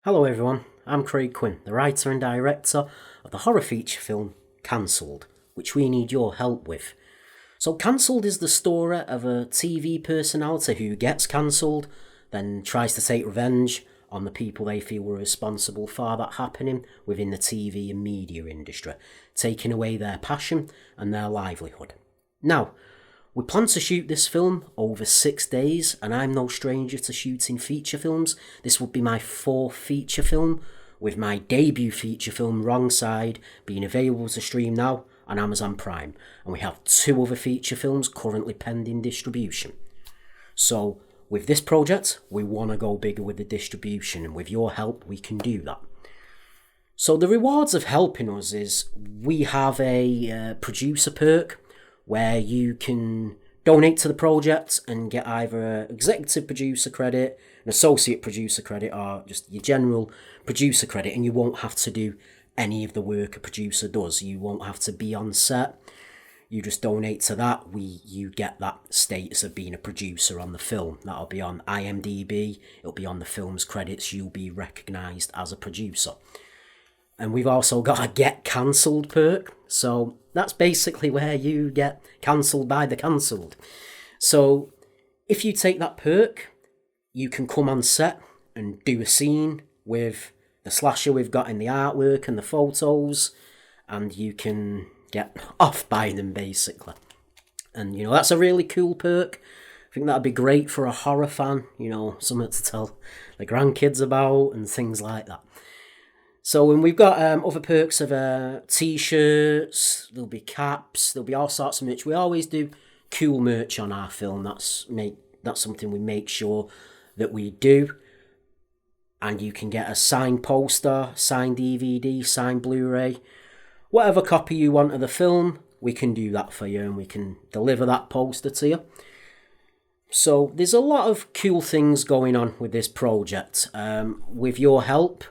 Hello everyone, I'm Craig Quinn, the writer and director of the horror feature film Cancelled, which we need your help with. So Cancelled is the story of a TV personality who gets cancelled, then tries to take revenge on the people they feel were responsible for that happening within the TV and media industry, taking away their passion and their livelihood. Now, we plan to shoot this film over 6 days, and I'm no stranger to shooting feature films. This would be my fourth feature film, with my debut feature film Wrong Side being available to stream now on Amazon Prime, and we have two other feature films currently pending distribution. So with this project, we want to go bigger with the distribution, and with your help we can do that. So the rewards of helping us is we have a producer perk where you can donate to the project and get either an executive producer credit, an associate producer credit, or just your general producer credit, and you won't have to do any of the work a producer does. You won't have to be on set. You just donate to that. You get that status of being a producer on the film. That'll be on IMDb. It'll be on the film's credits. You'll be recognised as a producer. And we've also got a get cancelled perk. So that's basically where you get cancelled by the cancelled. So if you take that perk, you can come on set and do a scene with the slasher we've got in the artwork and the photos, and you can get off by them basically. And that's a really cool perk. I think that'd be great for a horror fan, something to tell the grandkids about and things like that. So when we've got other perks of t-shirts, there'll be caps, there'll be all sorts of merch. We always do cool merch on our film. That's something we make sure that we do. And you can get a signed poster, signed DVD, signed Blu-ray, whatever copy you want of the film, we can do that for you and we can deliver that poster to you. So there's a lot of cool things going on with this project. With your help,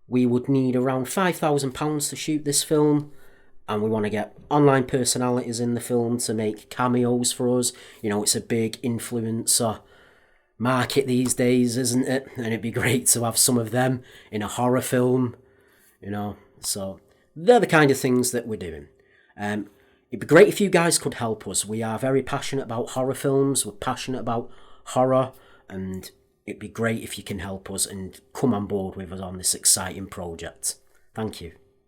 we would need around £5,000 to shoot this film, and we want to get online personalities in the film to make cameos for us. It's a big influencer market these days, isn't it? And it'd be great to have some of them in a horror film, So they're the kind of things that we're doing. It'd be great if you guys could help us. We are very passionate about horror films. We're passionate about horror, and it'd be great if you can help us and come on board with us on this exciting project. Thank you.